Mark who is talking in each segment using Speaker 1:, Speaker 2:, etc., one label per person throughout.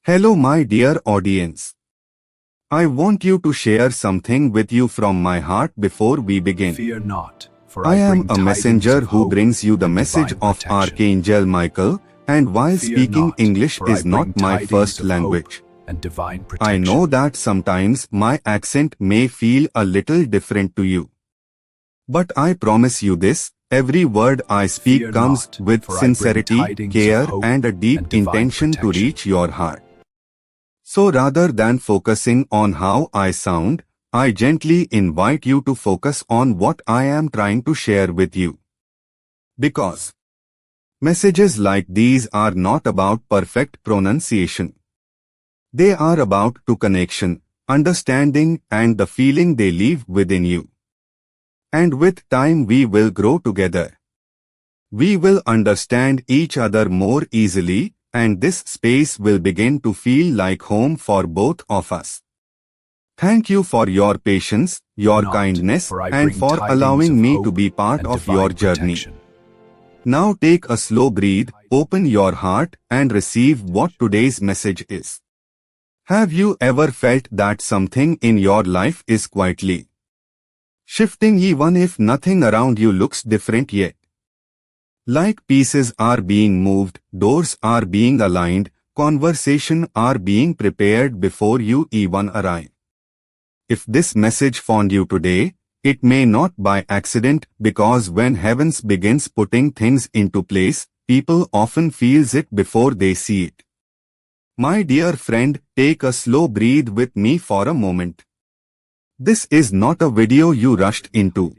Speaker 1: Hello my dear audience. I want you to share something with you from my heart before we begin.
Speaker 2: Fear not, for
Speaker 1: I
Speaker 2: I
Speaker 1: am
Speaker 2: bring
Speaker 1: a
Speaker 2: tidings
Speaker 1: messenger
Speaker 2: of
Speaker 1: who
Speaker 2: hope
Speaker 1: brings you the
Speaker 2: and
Speaker 1: message
Speaker 2: divine
Speaker 1: of
Speaker 2: protection.
Speaker 1: Archangel Michael, and while
Speaker 2: Fear
Speaker 1: speaking
Speaker 2: not,
Speaker 1: English
Speaker 2: for I
Speaker 1: is not
Speaker 2: bring
Speaker 1: my
Speaker 2: tidings
Speaker 1: first
Speaker 2: of hope
Speaker 1: language.
Speaker 2: and divine
Speaker 1: I
Speaker 2: protection.
Speaker 1: know that sometimes my accent may feel a little different to you. But I promise you this, every word I speak
Speaker 2: Fear
Speaker 1: comes
Speaker 2: not,
Speaker 1: with
Speaker 2: for I bring
Speaker 1: sincerity,
Speaker 2: tidings of
Speaker 1: care
Speaker 2: hope
Speaker 1: and a deep
Speaker 2: and divine
Speaker 1: intention to
Speaker 2: protection.
Speaker 1: reach your heart. So rather than focusing on how I sound, I gently invite you to focus on what I am trying to share with you. Because messages like these are not about perfect pronunciation. They are about true connection, understanding and the feeling they leave within you. And with time we will grow together. We will understand each other more easily, and this space will begin to feel like home for both of us. Thank you for your patience, your
Speaker 2: Not,
Speaker 1: kindness,
Speaker 2: for I
Speaker 1: and
Speaker 2: bring
Speaker 1: for
Speaker 2: tidings
Speaker 1: allowing
Speaker 2: of
Speaker 1: me to
Speaker 2: hope
Speaker 1: be part
Speaker 2: and
Speaker 1: of your
Speaker 2: divine
Speaker 1: journey.
Speaker 2: protection.
Speaker 1: Now take a slow breath, open your heart, and receive what today's message is. Have you ever felt that something in your life is quietly shifting even if nothing around you looks different yet? Like pieces are being moved, doors are being aligned, conversations are being prepared before you even arrive. If this message found you today, it may not by accident, because when heavens begins putting things into place, people often feels it before they see it. My dear friend, take a slow breathe with me for a moment. This is not a video you rushed into.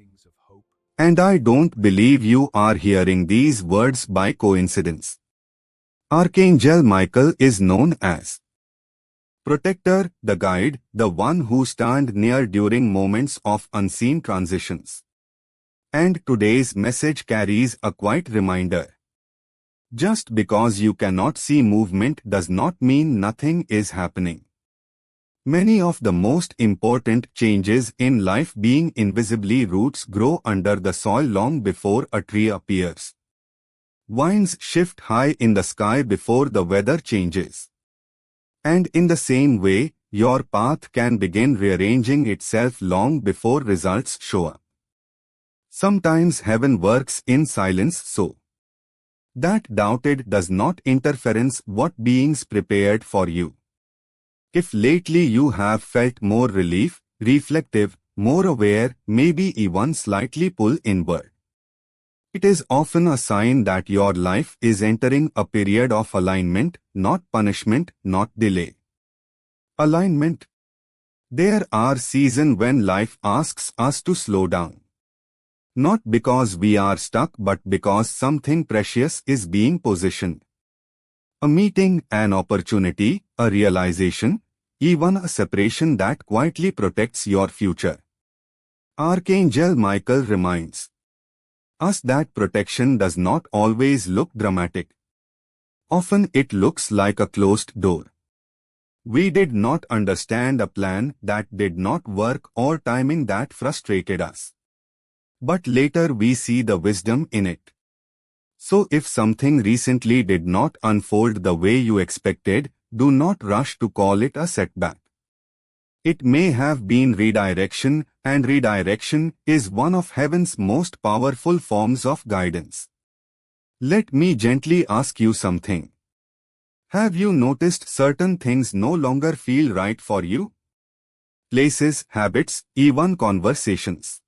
Speaker 1: And I don't believe you are hearing these words by coincidence. Archangel Michael is known as protector, the guide, the one who stands near during moments of unseen transitions. And today's message carries a quiet reminder. Just because you cannot see movement does not mean nothing is happening. Many of the most important changes in life being invisibly roots grow under the soil long before a tree appears. Winds shift high in the sky before the weather changes. And in the same way, your path can begin rearranging itself long before results show up. Sometimes heaven works in silence so that doubted does not interference what beings prepared for you. If lately you have felt more relief, reflective, more aware, maybe even slightly pulled inward, it is often a sign that your life is entering a period of alignment, not punishment, not delay. Alignment. There are seasons when life asks us to slow down. Not because we are stuck but because something precious is being positioned. A meeting, an opportunity, a realization, even a separation that quietly protects your future. Archangel Michael reminds us that protection does not always look dramatic. Often it looks like a closed door. We did not understand a plan that did not work or timing that frustrated us. But later we see the wisdom in it. So if something recently did not unfold the way you expected, do not rush to call it a setback. It may have been redirection, and redirection is one of heaven's most powerful forms of guidance. Let me gently ask you something. Have you noticed certain things no longer feel right for you? Places, habits, even conversations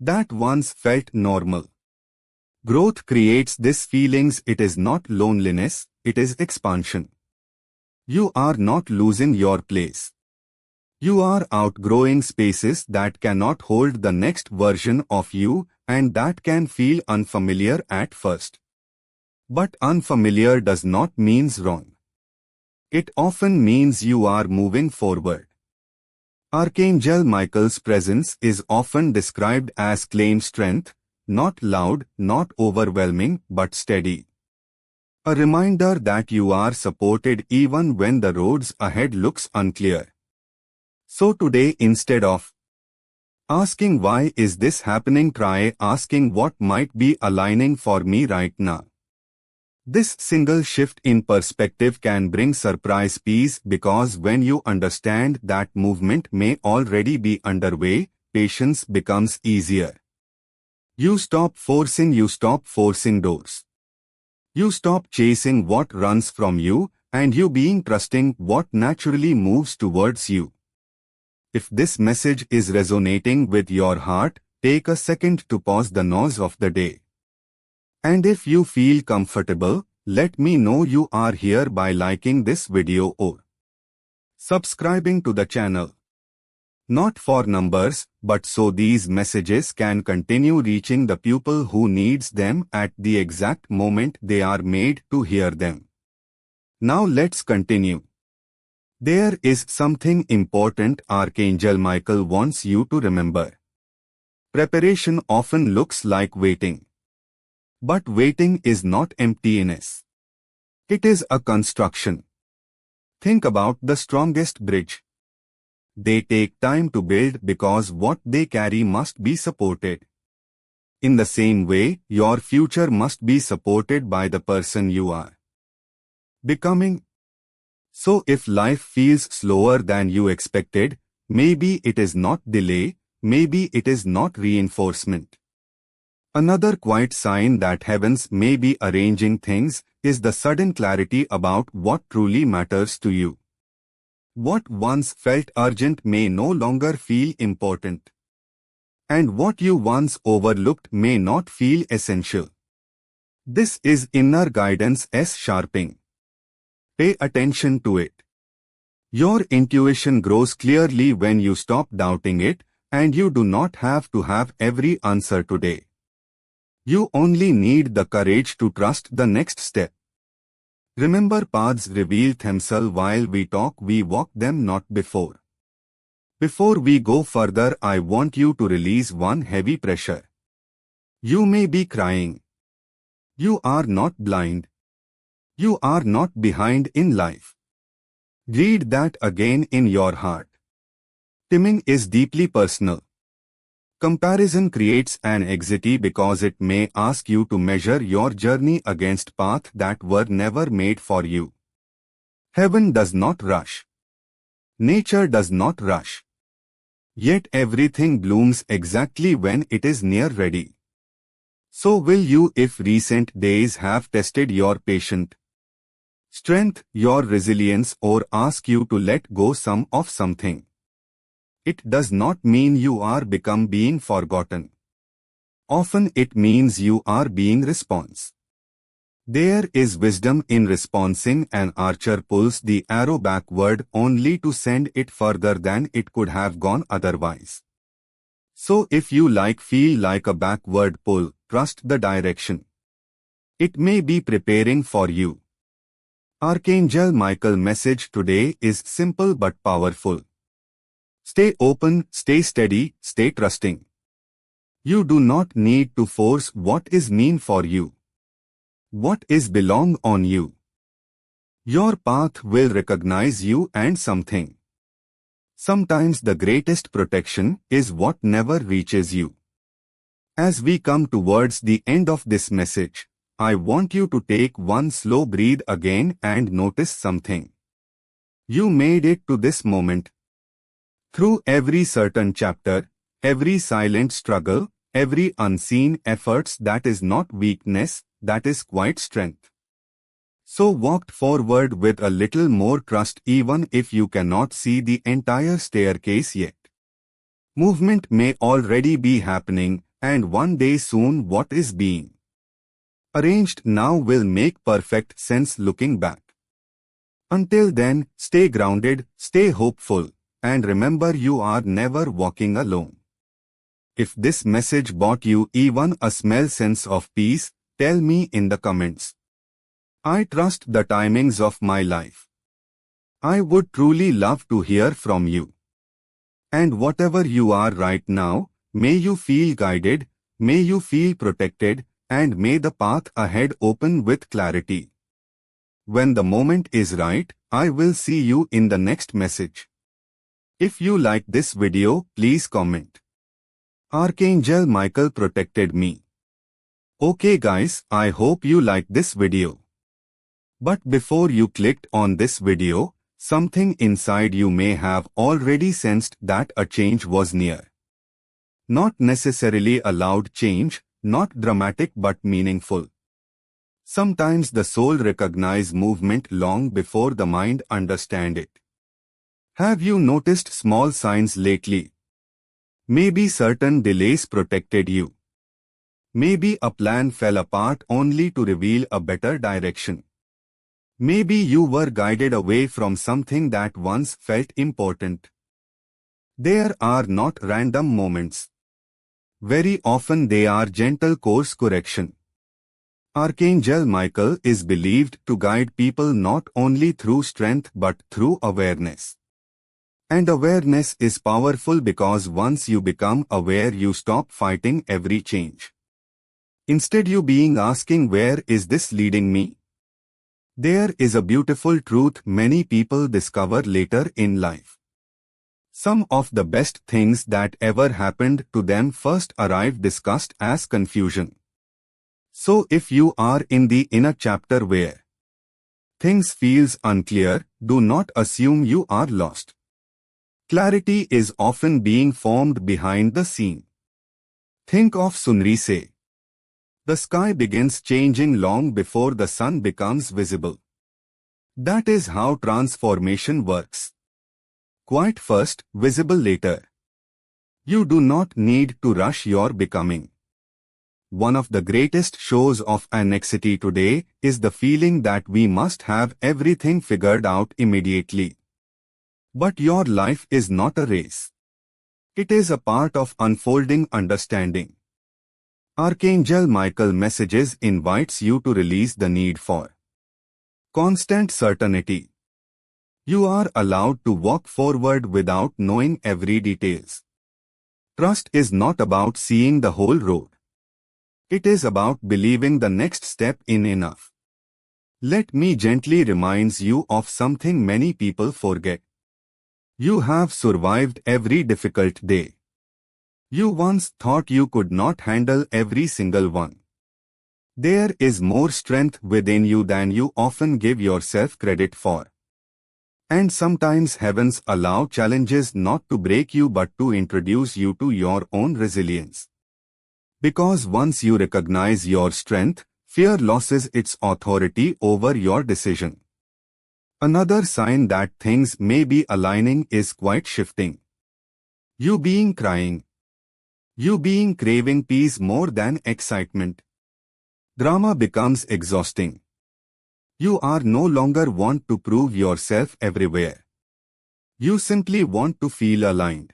Speaker 1: that once felt normal. Growth creates these feelings. It is not loneliness, it is expansion. You are not losing your place. You are outgrowing spaces that cannot hold the next version of you, and that can feel unfamiliar at first. But unfamiliar does not mean wrong. It often means you are moving forward. Archangel Michael's presence is often described as calm strength, not loud, not overwhelming, but steady. A reminder that you are supported even when the roads ahead looks unclear. So today, instead of asking why is this happening, try asking what might be aligning for me right now. This single shift in perspective can bring surprise peace because when you understand that movement may already be underway, patience becomes easier. You stop forcing doors. You stop chasing what runs from you and you being trusting what naturally moves towards you. If this message is resonating with your heart, take a second to pause the noise of the day. And if you feel comfortable, let me know you are here by liking this video or subscribing to the channel. Not for numbers, but so these messages can continue reaching the people who needs them at the exact moment they are made to hear them. Now let's continue. There is something important Archangel Michael wants you to remember. Preparation often looks like waiting. But waiting is not emptiness. It is a construction. Think about the strongest bridge. They take time to build because what they carry must be supported. In the same way, your future must be supported by the person you are becoming. So if life feels slower than you expected, maybe it is not delay, maybe it is not reinforcement. Another quiet sign that heavens may be arranging things is the sudden clarity about what truly matters to you. What once felt urgent may no longer feel important. And what you once overlooked may not feel essential. This is inner guidance sharpening. Pay attention to it. Your intuition grows clearly when you stop doubting it, and you do not have to have every answer today. You only need the courage to trust the next step. Remember, paths reveal themselves while we talk, we walk them, not before. Before we go further, I want you to release one heavy pressure. You may be crying. You are not blind. You are not behind in life. Read that again in your heart. Timing is deeply personal. Comparison creates an anxiety because it may ask you to measure your journey against paths that were never made for you. Heaven does not rush. Nature does not rush. Yet everything blooms exactly when it is near ready. So will you if recent days have tested your patience, strength, your resilience, or ask you to let go of something. It does not mean you are being forgotten. Often it means you are being response. There is wisdom in responding. An archer pulls the arrow backward only to send it further than it could have gone otherwise. So if you feel like a backward pull, trust the direction. It may be preparing for you. Archangel Michael message today is simple but powerful. Stay open, stay steady, stay trusting. You do not need to force what is mean for you. What is belong on you. Your path will recognize you and something. Sometimes the greatest protection is what never reaches you. As we come towards the end of this message, I want you to take one slow breath again and notice something. You made it to this moment. Through every certain chapter, every silent struggle, every unseen efforts, that is not weakness, that is quite strength. So walk forward with a little more trust even if you cannot see the entire staircase yet. Movement may already be happening, and one day soon what is being arranged now will make perfect sense looking back. Until then, stay grounded, stay hopeful. And remember, you are never walking alone. If this message brought you even a small sense of peace, tell me in the comments. I trust the timings of my life. I would truly love to hear from you. And whatever you are right now, may you feel guided, may you feel protected, and may the path ahead open with clarity. When the moment is right, I will see you in the next message. If you like this video, please comment. Archangel Michael protected me. Okay guys, I hope you like this video. But before you clicked on this video, something inside you may have already sensed that a change was near. Not necessarily a loud change, not dramatic but meaningful. Sometimes the soul recognizes movement long before the mind understands it. Have you noticed small signs lately? Maybe certain delays protected you. Maybe a plan fell apart only to reveal a better direction. Maybe you were guided away from something that once felt important. There are not random moments. Very often they are gentle course correction. Archangel Michael is believed to guide people not only through strength but through awareness. And awareness is powerful because once you become aware you stop fighting every change. Instead you being asking, where is this leading me? There is a beautiful truth many people discover later in life. Some of the best things that ever happened to them first arrived discussed as confusion. So if you are in the inner chapter where things feels unclear, do not assume you are lost. Clarity is often being formed behind the scene. Think of sunrise. The sky begins changing long before the sun becomes visible. That is how transformation works. Quiet first, visible later. You do not need to rush your becoming. One of the greatest shows of anxiety today is the feeling that we must have everything figured out immediately. But your life is not a race. It is a part of unfolding understanding. Archangel Michael messages invites you to release the need for constant certainty. You are allowed to walk forward without knowing every details. Trust is not about seeing the whole road. It is about believing the next step in enough. Let me gently remind you of something many people forget. You have survived every difficult day. You once thought you could not handle every single one. There is more strength within you than you often give yourself credit for. And sometimes heavens allow challenges not to break you but to introduce you to your own resilience. Because once you recognize your strength, fear loses its authority over your decision. Another sign that things may be aligning is quiet shifting. You being crying. You being craving peace more than excitement. Drama becomes exhausting. You are no longer want to prove yourself everywhere. You simply want to feel aligned.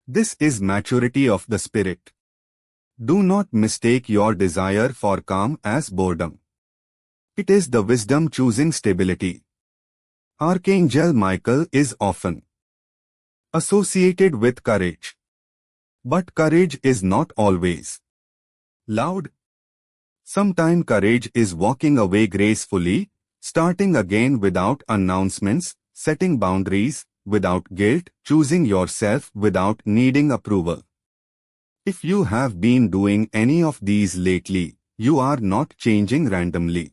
Speaker 1: This is maturity of the spirit. Do not mistake your desire for calm as boredom. It is the wisdom choosing stability. Archangel Michael is often associated with courage. But courage is not always loud. Sometimes courage is walking away gracefully, starting again without announcements, setting boundaries without guilt, choosing yourself without needing approval. If you have been doing any of these lately, you are not changing randomly.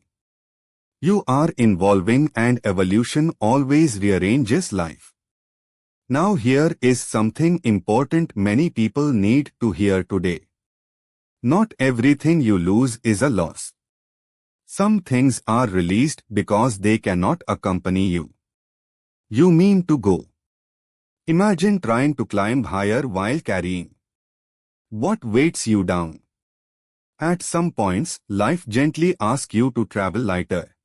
Speaker 1: You are evolving, and evolution always rearranges life. Now here is something important many people need to hear today. Not everything you lose is a loss. Some things are released because they cannot accompany you. You mean to go. Imagine trying to climb higher while carrying what weights you down. At some points, life gently asks you to travel lighter.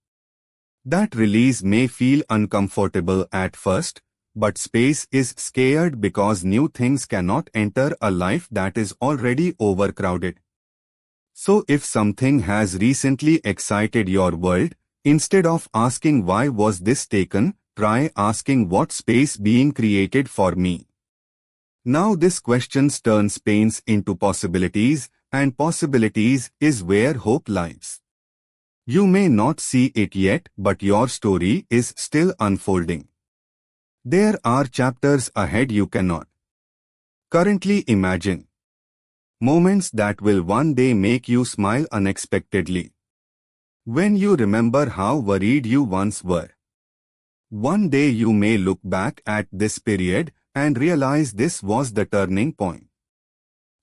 Speaker 1: That release may feel uncomfortable at first, but space is scared because new things cannot enter a life that is already overcrowded. So if something has recently excited your world, instead of asking why was this taken, try asking what space being created for me. Now this question turns pains into possibilities, and possibilities is where hope lies. You may not see it yet, but your story is still unfolding. There are chapters ahead you cannot currently imagine. Moments that will one day make you smile unexpectedly. When you remember how worried you once were, one day you may look back at this period and realize this was the turning point.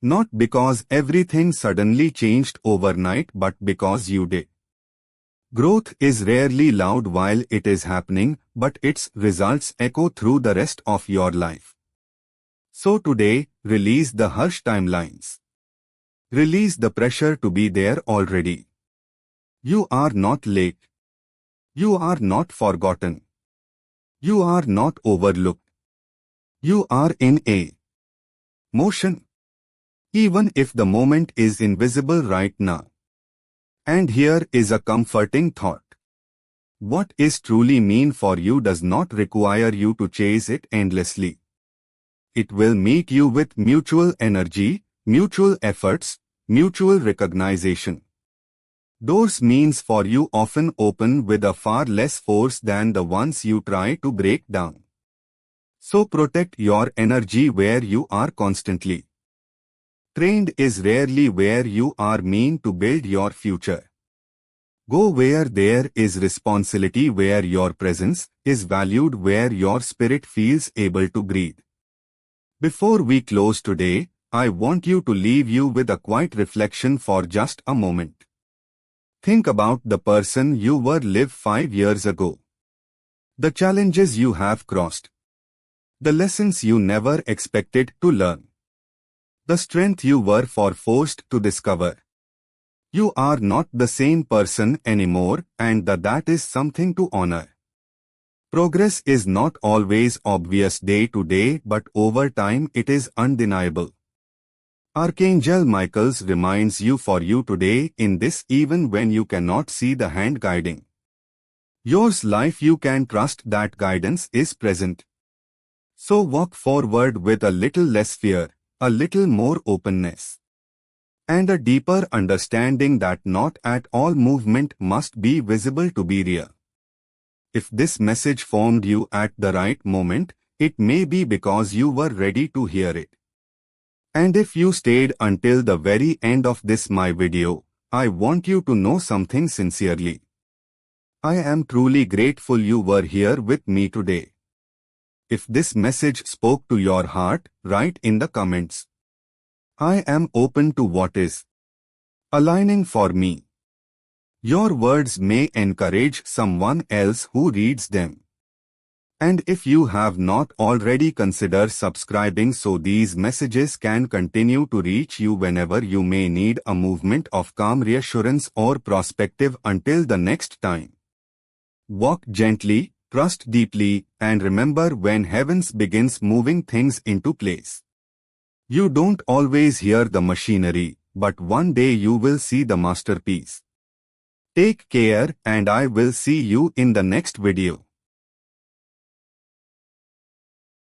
Speaker 1: Not because everything suddenly changed overnight, but because you did. Growth is rarely loud while it is happening, but its results echo through the rest of your life. So today, release the harsh timelines. Release the pressure to be there already. You are not late. You are not forgotten. You are not overlooked. You are in a motion, even if the moment is invisible right now. And here is a comforting thought. What is truly meant for you does not require you to chase it endlessly. It will meet you with mutual energy, mutual efforts, mutual recognition. Those means for you often open with a far less force than the ones you try to break down. So protect your energy where you are constantly trained is rarely where you are meant to build your future. Go where there is responsibility, where your presence is valued, where your spirit feels able to breathe. Before we close today, I want you to leave you with a quiet reflection for just a moment. Think about the person you were 5 years ago. The challenges you have crossed. The lessons you never expected to learn. The strength you were forced to discover. You are not the same person anymore, and that is something to honor. Progress is not always obvious day to day, but over time it is undeniable. Archangel Michael reminds you for you today in this, even when you cannot see the hand guiding yours life, you can trust that guidance is present. So walk forward with a little less fear, a little more openness, and a deeper understanding that not at all movement must be visible to be real. If this message found you at the right moment, it may be because you were ready to hear it. And if you stayed until the very end of this my video, I want you to know something sincerely. I am truly grateful you were here with me today. If this message spoke to your heart, write in the comments. I am open to what is aligning for me. Your words may encourage someone else who reads them. And if you have not already, consider subscribing so these messages can continue to reach you whenever you may need a movement of calm, reassurance or perspective. Until the next time, walk gently, trust deeply, and remember, when heavens begins moving things into place, you don't always hear the machinery, but one day you will see the masterpiece. Take care, and I will see you in the next video.